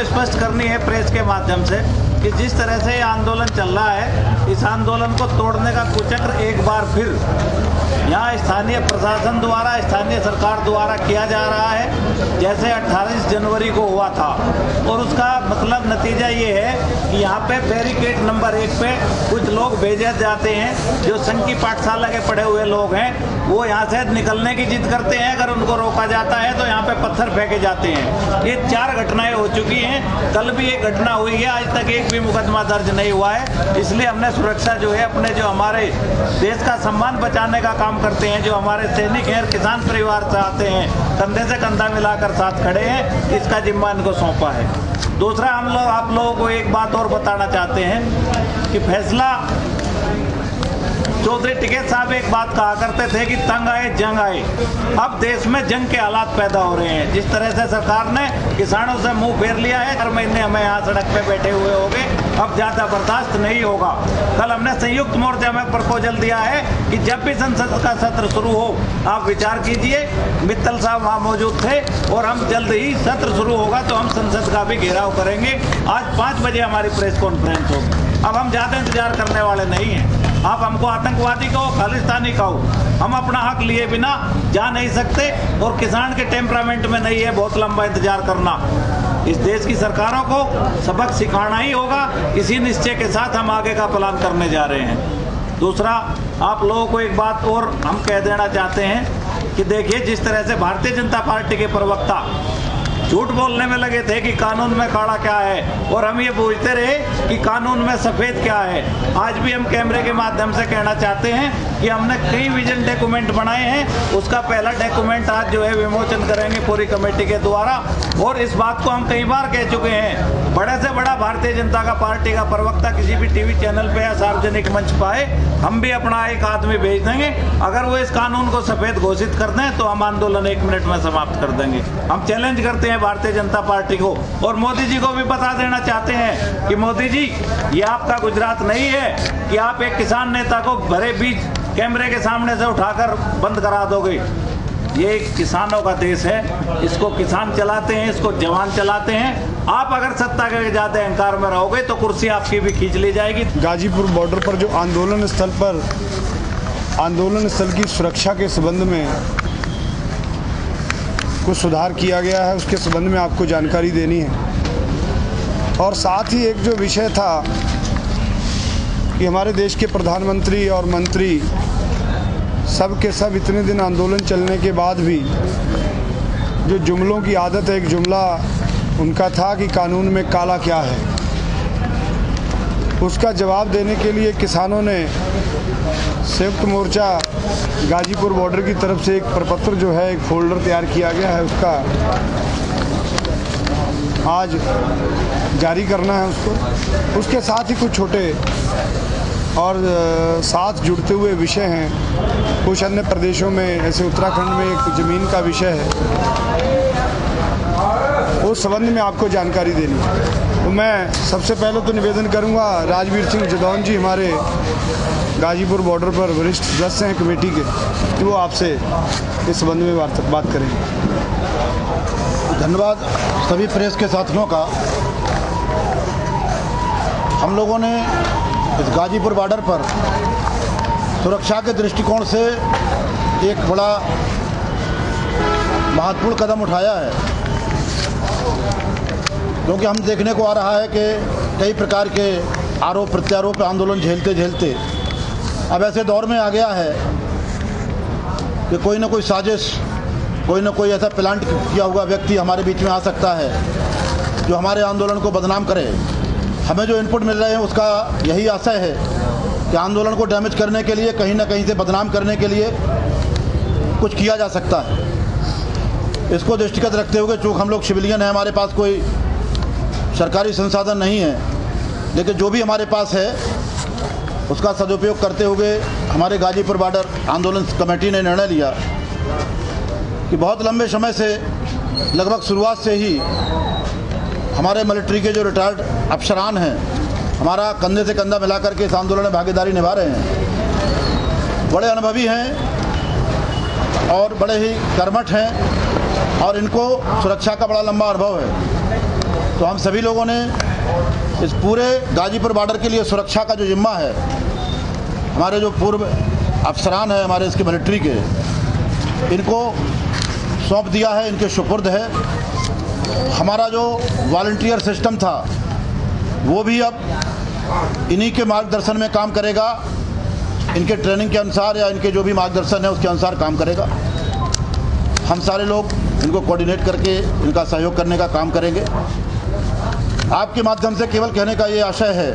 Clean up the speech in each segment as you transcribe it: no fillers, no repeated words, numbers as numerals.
स्पष्ट करनी है प्रेस के माध्यम से कि जिस तरह से ये आंदोलन चल रहा है, इस आंदोलन को तोड़ने का कुचक्र एक बार फिर यहाँ स्थानीय प्रशासन द्वारा, स्थानीय सरकार द्वारा किया जा रहा है, जैसे 28 जनवरी को हुआ था। और उसका मतलब नतीजा ये है कि यहाँ पे बैरिकेड नंबर 1 पे कुछ लोग भेजे जाते हैं जो संघ की पाठशाला के पढ़े हुए लोग हैं, वो यहाँ से निकलने की जिद करते हैं। अगर उनको रोका जाता है तो यहाँ पे पत्थर फेंके जाते हैं। ये 4 घटनाएं हो चुकी हैं। कल भी एक घटना हुई है, आज तक एक भी मुकदमा दर्ज नहीं हुआ है। इसलिए हमने सुरक्षा जो है अपने जो हमारे देश का सम्मान बचाने का काम करते हैं, जो हमारे सैनिक हैं, किसान परिवार से आते हैं, कंधे से कंधा मिलाकर साथ खड़े हैं, इसका जिम्मा इनको सौंपा है। दूसरा, हम लोग आप लोगों को एक बात और बताना चाहते हैं कि फैसला चौधरी टिकैत साहब एक बात कहा करते थे कि तंग आए जंग आए। अब देश में जंग के हालात पैदा हो रहे हैं। जिस तरह से सरकार ने किसानों से मुंह फेर लिया है, 4 महीने हमें यहाँ सड़क पे बैठे हुए होंगे, अब ज़्यादा बर्दाश्त नहीं होगा। कल हमने संयुक्त मोर्चा में प्रपोजल दिया है कि जब भी संसद का सत्र शुरू हो आप विचार कीजिए। मित्तल साहब वहाँ मौजूद थे और हम जल्द ही सत्र शुरू होगा तो हम संसद का भी घेराव करेंगे। आज 5 बजे हमारी प्रेस कॉन्फ्रेंस होगी। अब हम ज़्यादा इंतजार करने वाले नहीं हैं। आप हमको आतंकवादी कहो, खालिस्तानी कहो, हम अपना हक लिए बिना जा नहीं सकते और किसान के टेम्परामेंट में नहीं है बहुत लंबा इंतजार करना। इस देश की सरकारों को सबक सिखाना ही होगा। इसी निश्चय के साथ हम आगे का प्लान करने जा रहे हैं। दूसरा, आप लोगों को एक बात और हम कह देना चाहते हैं कि देखिए, जिस तरह से भारतीय जनता पार्टी के प्रवक्ता झूठ बोलने में लगे थे कि कानून में काला क्या है और हम ये पूछते रहे कि कानून में सफ़ेद क्या है। आज भी हम कैमरे के माध्यम से कहना चाहते हैं कि हमने कई विजन डॉक्यूमेंट बनाए हैं। उसका पहला डॉक्यूमेंट आज जो है विमोचन करेंगे पूरी कमेटी के द्वारा। और इस बात को हम कई बार कह चुके हैं, बड़े से बड़ा भारतीय जनता का पार्टी का प्रवक्ता किसी भी टीवी चैनल पे या सार्वजनिक मंच पाए, हम भी अपना एक आदमी भेज देंगे। अगर वो इस कानून को सफ़ेद घोषित कर दें तो हम आंदोलन 1 मिनट में समाप्त कर देंगे। हम चैलेंज करते हैं भारतीय जनता पार्टी को और मोदी जी को भी बता देना चाहते हैं कि मोदी जी, ये आपका गुजरात नहीं है कि आप एक किसान नेता को भरे बीच कैमरे के सामने से उठाकर बंद करा दोगे। ये किसानों का देश है, इसको किसान चलाते हैं, इसको जवान चलाते हैं। आप अगर सत्ता के ज़्यादा अहंकार में रहोगे तो कुर्सी आपकी भी खींच ली जाएगी। गाजीपुर बॉर्डर पर जो आंदोलन स्थल की सुरक्षा के संबंध में कुछ सुधार किया गया है, उसके संबंध में आपको जानकारी देनी है। और साथ ही एक जो विषय था कि हमारे देश के प्रधानमंत्री और मंत्री सब के सब इतने दिन आंदोलन चलने के बाद भी जो जुमलों की आदत है, एक जुमला उनका था कि कानून में काला क्या है, उसका जवाब देने के लिए किसानों ने संयुक्त मोर्चा गाजीपुर बॉर्डर की तरफ से एक प्रपत्र जो है, एक फोल्डर तैयार किया गया है, उसका आज जारी करना है उसको। उसके साथ ही कुछ छोटे और साथ जुड़ते हुए विषय हैं। कुछ अन्य प्रदेशों में, ऐसे उत्तराखंड में एक ज़मीन का विषय है, उस संबंध में आपको जानकारी देनी है। तो मैं सबसे पहले तो निवेदन करूंगा, राजवीर सिंह जदौन जी हमारे गाजीपुर बॉर्डर पर वरिष्ठ सदस्य हैं कमेटी के, कि वो आपसे इस संबंध में बात करेंगे। धन्यवाद सभी प्रेस के साथियों का। हम लोगों ने इस गाजीपुर बॉर्डर पर सुरक्षा के दृष्टिकोण से एक बड़ा महत्वपूर्ण कदम उठाया है, क्योंकि हम देखने को आ रहा है कि कई प्रकार के आरोप प्रत्यारोप आंदोलन झेलते झेलते अब ऐसे दौर में आ गया है कि कोई ना कोई साजिश, कोई ना कोई ऐसा प्लान किया हुआ व्यक्ति हमारे बीच में आ सकता है जो हमारे आंदोलन को बदनाम करे। हमें जो इनपुट मिल रहे हैं उसका यही आशय है कि आंदोलन को डैमेज करने के लिए, कहीं ना कहीं से बदनाम करने के लिए कुछ किया जा सकता है। इसको दृष्टिगत रखते हुए, चूँकि हम लोग सिविलियन हैं, हमारे पास कोई सरकारी संसाधन नहीं है, लेकिन जो भी हमारे पास है उसका सदुपयोग करते हुए हमारे गाजीपुर बॉर्डर आंदोलन कमेटी ने निर्णय लिया कि बहुत लंबे समय से, लगभग शुरुआत से ही हमारे मिलिट्री के जो रिटायर्ड अफसरान हैं, हमारा कंधे से कंधा मिलाकर के इस आंदोलन में भागीदारी निभा रहे हैं। बड़े अनुभवी हैं और बड़े ही कर्मठ हैं और इनको सुरक्षा का बड़ा लंबा अनुभव है। तो हम सभी लोगों ने इस पूरे गाजीपुर बॉर्डर के लिए सुरक्षा का जो जिम्मा है, हमारे जो पूर्व अफसरान हैं हमारे इसके मिलिट्री के, इनको सौंप दिया है, इनके सुपुर्द है। हमारा जो वॉलंटियर सिस्टम था वो भी अब इन्हीं के मार्गदर्शन में काम करेगा, इनके ट्रेनिंग के अनुसार या इनके जो भी मार्गदर्शन है उसके अनुसार काम करेगा। हम सारे लोग इनको कोऑर्डिनेट करके इनका सहयोग करने का काम करेंगे। आपके माध्यम से केवल कहने का ये आशय है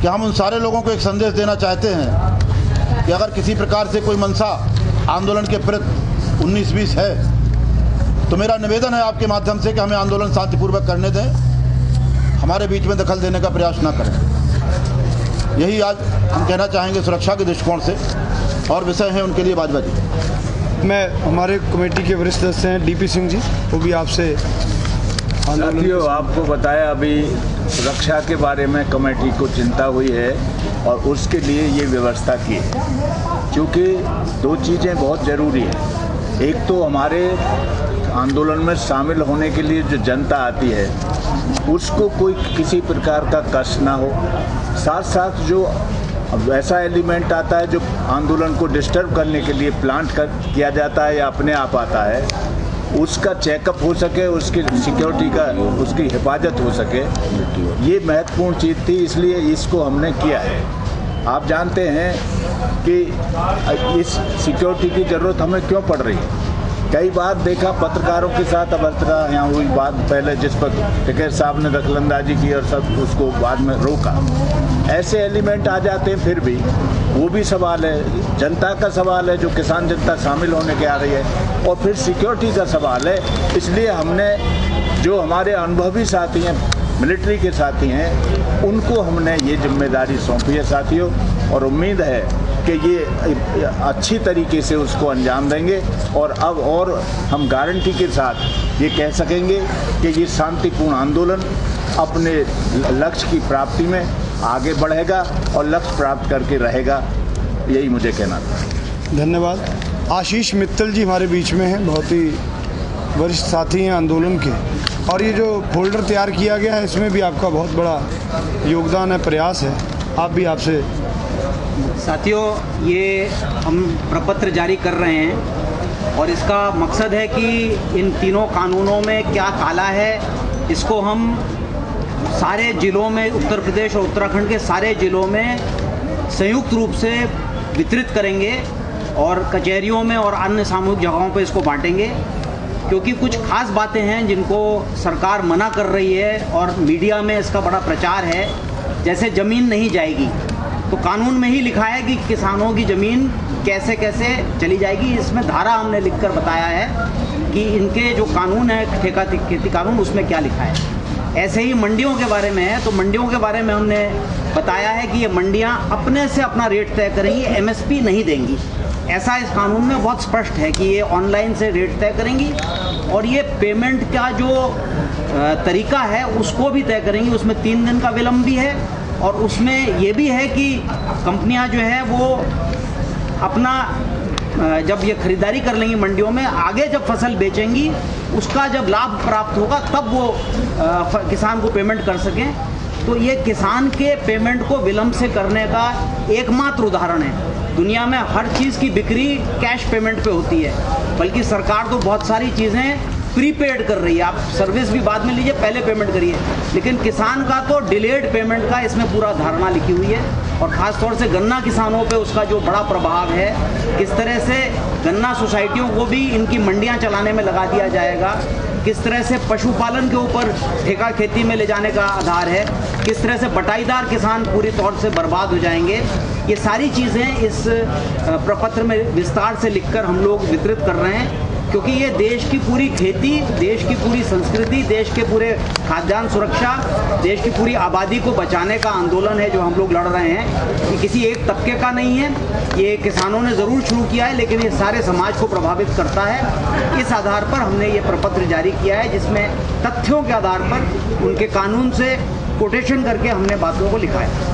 कि हम उन सारे लोगों को एक संदेश देना चाहते हैं कि अगर किसी प्रकार से कोई मंशा आंदोलन के प्रति 19-20 है तो मेरा निवेदन है आपके माध्यम से कि हमें आंदोलन शांतिपूर्वक करने दें, हमारे बीच में दखल देने का प्रयास ना करें। यही आज हम कहना चाहेंगे सुरक्षा के दृष्टिकोण से, और विषय है उनके लिए बाजवा जी। मैं हमारे कमेटी के वरिष्ठ सदस्य हैं डीपी सिंह जी, वो भी आपसे साथियों आपको बताया अभी सुरक्षा के बारे में कमेटी को चिंता हुई है और उसके लिए ये व्यवस्था की है, क्योंकि दो चीज़ें बहुत ज़रूरी हैं। एक तो हमारे आंदोलन में शामिल होने के लिए जो जनता आती है उसको कोई किसी प्रकार का कष्ट ना हो, साथ साथ जो ऐसा एलिमेंट आता है जो आंदोलन को डिस्टर्ब करने के लिए प्लांट किया जाता है या अपने आप आता है, उसका चेकअप हो सके, उसकी सिक्योरिटी का उसकी हिफाजत हो सके, ये महत्वपूर्ण चीज़ थी, इसलिए इसको हमने किया है। आप जानते हैं कि इस सिक्योरिटी की ज़रूरत हमें क्यों पड़ रही है। कई बार देखा पत्रकारों के साथ अभद्रता यहाँ हुई बात, पहले जिस पर टिकैत साहब ने दखलंदाजी की और सब उसको बाद में रोका, ऐसे एलिमेंट आ जाते हैं। फिर भी वो भी सवाल है, जनता का सवाल है, जो किसान जनता शामिल होने के आ रही है, और फिर सिक्योरिटी का सवाल है। इसलिए हमने जो हमारे अनुभवी साथी हैं, मिलिट्री के साथी हैं, उनको हमने ये जिम्मेदारी सौंपी है साथियों, और उम्मीद है कि ये अच्छी तरीके से उसको अंजाम देंगे। और अब और हम गारंटी के साथ ये कह सकेंगे कि ये शांतिपूर्ण आंदोलन अपने लक्ष्य की प्राप्ति में आगे बढ़ेगा और लक्ष्य प्राप्त करके रहेगा, यही मुझे कहना था। धन्यवाद। आशीष मित्तल जी हमारे बीच में हैं, बहुत ही वरिष्ठ साथी हैं आंदोलन के, और ये जो फोल्डर तैयार किया गया है इसमें भी आपका बहुत बड़ा योगदान है, प्रयास है। आप भी आपसे साथियों, ये हम प्रपत्र जारी कर रहे हैं और इसका मकसद है कि इन तीनों कानूनों में क्या काला है इसको हम सारे ज़िलों में, उत्तर प्रदेश और उत्तराखंड के सारे ज़िलों में संयुक्त रूप से वितरित करेंगे और कचहरियों में और अन्य सामूहिक जगहों पर इसको बांटेंगे, क्योंकि कुछ खास बातें हैं जिनको सरकार मना कर रही है और मीडिया में इसका बड़ा प्रचार है। जैसे ज़मीन नहीं जाएगी, तो कानून में ही लिखा है कि किसानों की ज़मीन कैसे कैसे चली जाएगी। इसमें धारा हमने लिखकर बताया है कि इनके जो कानून है ठेका खेती कानून, उसमें क्या लिखा है। ऐसे ही मंडियों के बारे में है, तो मंडियों के बारे में हमने बताया है कि ये मंडियां अपने से अपना रेट तय करेंगी, एमएसपी नहीं देंगी। ऐसा इस कानून में बहुत स्पष्ट है कि ये ऑनलाइन से रेट तय करेंगी और ये पेमेंट का जो तरीका है उसको भी तय करेंगी। उसमें 3 दिन का विलम्ब भी है और उसमें ये भी है कि कंपनियां जो है वो अपना जब ये खरीदारी कर लेंगी मंडियों में, आगे जब फसल बेचेंगी उसका जब लाभ प्राप्त होगा तब वो किसान को पेमेंट कर सकें। तो ये किसान के पेमेंट को विलम्ब से करने का एकमात्र उदाहरण है। दुनिया में हर चीज़ की बिक्री कैश पेमेंट पे होती है, बल्कि सरकार तो बहुत सारी चीज़ें प्रीपेड कर रही है। आप सर्विस भी बाद में लीजिए, पहले पेमेंट करिए, लेकिन किसान का तो डिलेड पेमेंट का इसमें पूरा धारणा लिखी हुई है। और ख़ास तौर से गन्ना किसानों पे उसका जो बड़ा प्रभाव है, किस तरह से गन्ना सोसाइटियों को भी इनकी मंडियां चलाने में लगा दिया जाएगा, किस तरह से पशुपालन के ऊपर ठेका खेती में ले जाने का आधार है, किस तरह से बटाईदार किसान पूरी तौर से बर्बाद हो जाएंगे, ये सारी चीज़ें इस प्रपत्र में विस्तार से लिखकर हम लोग वितरित कर रहे हैं। क्योंकि ये देश की पूरी खेती, देश की पूरी संस्कृति, देश के पूरे खाद्यान्न सुरक्षा, देश की पूरी आबादी को बचाने का आंदोलन है जो हम लोग लड़ रहे हैं। ये किसी एक तबके का नहीं है, ये किसानों ने ज़रूर शुरू किया है, लेकिन ये सारे समाज को प्रभावित करता है। इस आधार पर हमने ये प्रपत्र जारी किया है, जिसमें तथ्यों के आधार पर उनके कानून से कोटेशन करके हमने बातों को लिखा है।